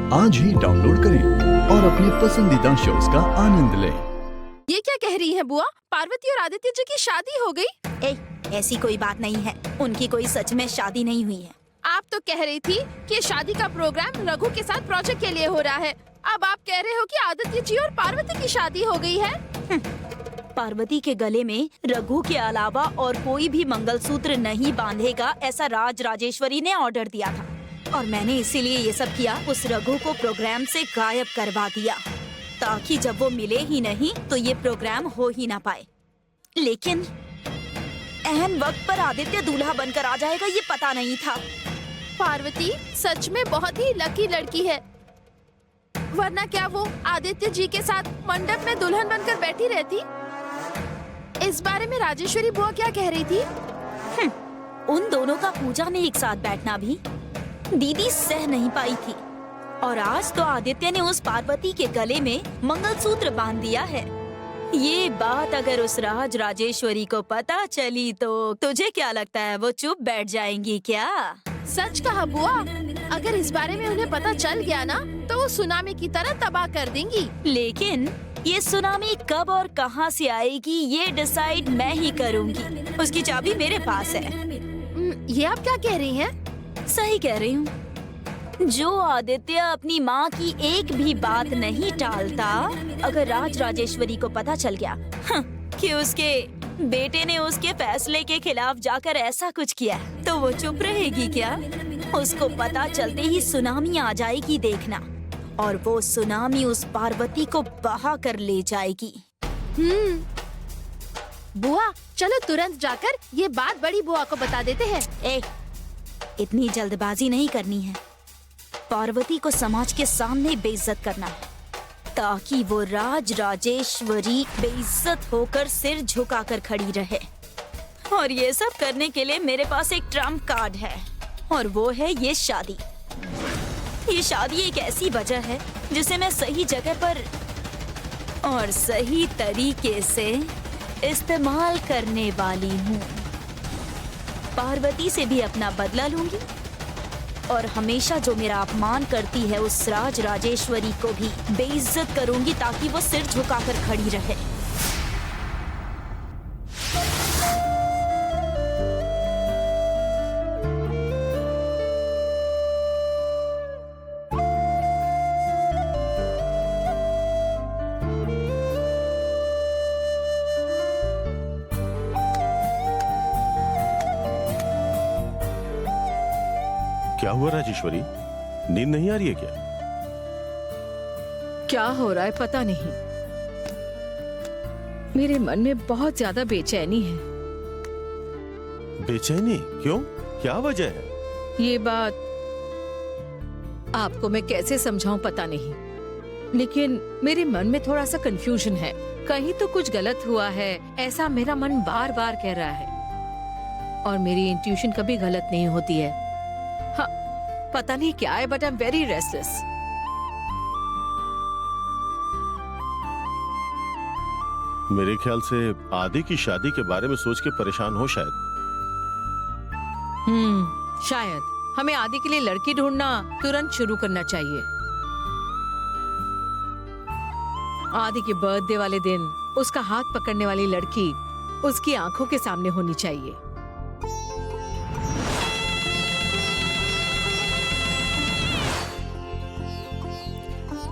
आज ही डाउनलोड करें और अपने पसंदीदा शोज का आनंद लें। ये क्या कह रही है बुआ? पार्वती और आदित्य जी की शादी हो गई? ऐसी कोई बात नहीं है, उनकी कोई सच में शादी नहीं हुई है। आप तो कह रही थी कि शादी का प्रोग्राम रघु के साथ प्रोजेक्ट के लिए हो रहा है। अब आप कह रहे हो कि आदित्य जी और पार्वती की शादी हो गई है। पार्वती के गले में रघु के अलावा और कोई भी मंगलसूत्र नहीं बांधेगा, ऐसा राज राजेश्वरी ने ऑर्डर दिया था और मैंने इसीलिए ये सब किया। उस रघु को प्रोग्राम से गायब करवा दिया ताकि जब वो मिले ही नहीं तो ये प्रोग्राम हो ही ना पाए। लेकिन अहम वक्त पर आदित्य दूल्हा बनकर आ जाएगा ये पता नहीं था। पार्वती सच में बहुत ही लकी लड़की है, वरना क्या वो आदित्य जी के साथ मंडप में दुल्हन बनकर बैठी रहती? इस बारे में राजेश्वरी बुआ क्या कह रही थी? उन दोनों का पूजा में एक साथ बैठना भी दीदी सह नहीं पाई थी और आज तो आदित्य ने उस पार्वती के गले में मंगलसूत्र बांध दिया है। ये बात अगर उस राज राजेश्वरी को पता चली तो तुझे क्या लगता है वो चुप बैठ जाएंगी क्या? सच कहा बुआ, अगर इस बारे में उन्हें पता चल गया ना तो वो सुनामी की तरह तबाह कर देंगी। लेकिन ये सुनामी कब और कहां से आएगी ये डिसाइड मैं ही करूंगी। उसकी चाबी मेरे पास है। ये आप क्या कह रही हैं? सही कह रही हूँ। जो आदित्य अपनी माँ की एक भी बात नहीं टालता, अगर राज राजेश्वरी को पता चल गया कि उसके बेटे ने उसके फैसले के खिलाफ जाकर ऐसा कुछ किया तो वो चुप रहेगी क्या? उसको पता चलते ही सुनामी आ जाएगी देखना, और वो सुनामी उस पार्वती को बहा कर ले जाएगी। बुआ चलो तुरंत जाकर ये बात बड़ी बुआ को बता देते हैं। इतनी जल्दबाजी नहीं करनी है। पार्वती को समाज के सामने बेइज्जत करना है ताकि वो राज राजेश्वरी बेइज्जत होकर सिर झुकाकर खड़ी रहे। और ये सब करने के लिए मेरे पास एक ट्रम्प कार्ड है और वो है ये शादी। ये शादी एक ऐसी वजह है जिसे मैं सही जगह पर और सही तरीके से इस्तेमाल करने वाली हूँ। पार्वती से भी अपना बदला लूंगी और हमेशा जो मेरा अपमान करती है उस राज राजेश्वरी को भी बेइज्जत करूंगी ताकि वो सिर झुकाकर खड़ी रहे। क्या हुआ राजेश्वरी, नींद नहीं आ रही है क्या? क्या हो रहा है पता नहीं, मेरे मन में बहुत ज्यादा बेचैनी है। बेचैनी क्यों, क्या वजह है? ये बात आपको मैं कैसे समझाऊं पता नहीं, लेकिन मेरे मन में थोड़ा सा कंफ्यूजन है। कहीं तो कुछ गलत हुआ है ऐसा मेरा मन बार बार कह रहा है, और मेरी इंट्यूशन कभी गलत नहीं होती है। हाँ, पता नहीं क्या है, but I am very restless. मेरे ख्याल से आदि की शादी के बारे में सोच के परेशान हो शायद। शायद हमें आदि के लिए लड़की ढूंढना तुरंत शुरू करना चाहिए। आदि के बर्थडे वाले दिन उसका हाथ पकड़ने वाली लड़की उसकी आंखों के सामने होनी चाहिए।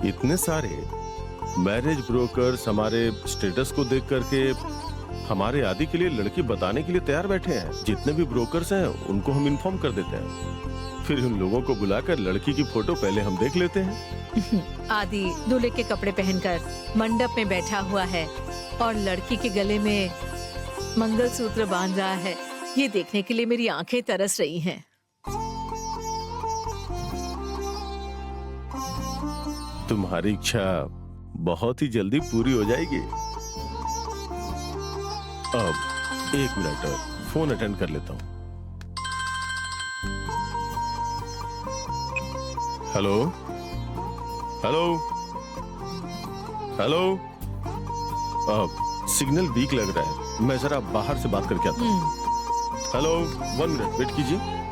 इतने सारे मैरिज ब्रोकर्स हमारे स्टेटस को देख करके हमारे आदि के लिए लड़की बताने के लिए तैयार बैठे हैं। जितने भी ब्रोकर्स हैं उनको हम इन्फॉर्म कर देते हैं, फिर उन लोगों को बुलाकर लड़की की फोटो पहले हम देख लेते हैं। आदि दूल्हे के कपड़े पहनकर मंडप में बैठा हुआ है और लड़की के गले में मंगलसूत्र बांध रहा है, ये देखने के लिए मेरी आंखें तरस रही हैं। तुम्हारी इच्छा बहुत ही जल्दी पूरी हो जाएगी। अब एक मिनट और फोन अटेंड कर लेता हूँ। Hello hello hello. Signal weak लग रहा है, मैं जरा बाहर से बात करके आता हूँ। हेलो, 1 मिनट वेट कीजिए।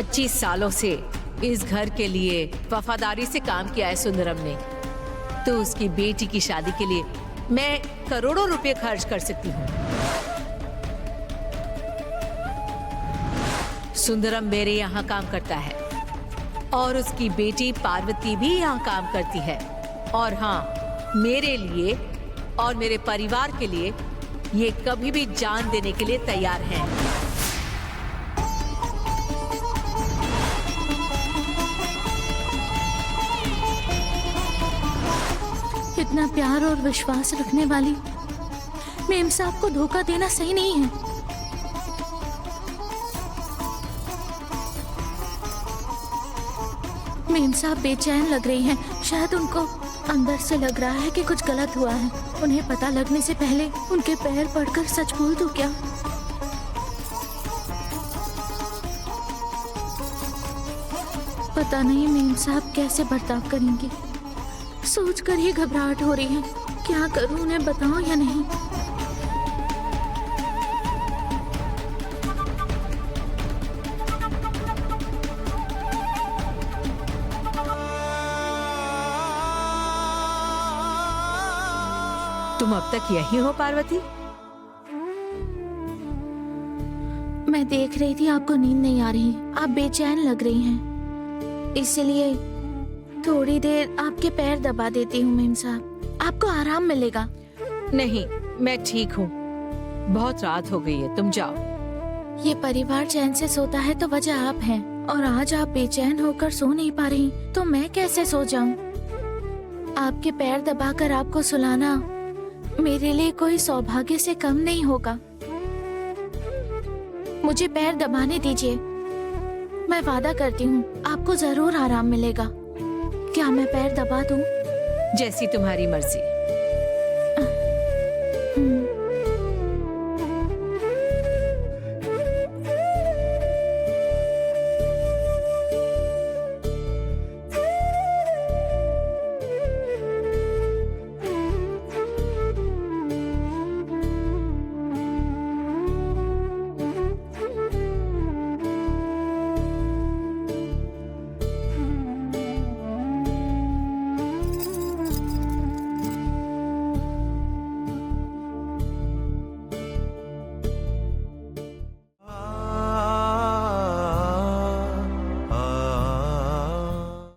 25 सालों से इस घर के लिए वफादारी से काम किया है सुंदरम ने, तो उसकी बेटी की शादी के लिए मैं करोड़ों रुपए खर्च कर सकती हूँ। सुंदरम मेरे यहाँ काम करता है और उसकी बेटी पार्वती भी यहाँ काम करती है। और हाँ, मेरे लिए और मेरे परिवार के लिए ये कभी भी जान देने के लिए तैयार हैं। इतना प्यार और विश्वास रखने वाली मेम साहब को धोखा देना सही नहीं है। मेम साहब बेचैन लग रही हैं। शायद उनको अंदर से लग रहा है कि कुछ गलत हुआ है। उन्हें पता लगने से पहले उनके पैर पड़कर सच बोल दूं क्या? पता नहीं मेम साहब कैसे बर्ताव करेंगी। सोचकर ही घबराहट हो रही है। क्या करूं, उन्हें बताऊं या नहीं? तुम अब तक यही हो पार्वती? मैं देख रही थी आपको नींद नहीं आ रही, आप बेचैन लग रही हैं, इसलिए थोड़ी देर आपके पैर दबा देती हूँ मेम साहब, आपको आराम मिलेगा। नहीं, मैं ठीक हूँ। बहुत रात हो गई है, तुम जाओ। ये परिवार चैन से सोता है तो वजह आप हैं, और आज आप बेचैन होकर सो नहीं पा रही तो मैं कैसे सो जाऊं? आपके पैर दबाकर आपको सुलाना मेरे लिए कोई सौभाग्य से कम नहीं होगा। मुझे पैर दबाने दीजिए, मैं वादा करती हूँ आपको जरूर आराम मिलेगा। क्या मैं पैर दबा दूं? जैसी तुम्हारी मर्जी।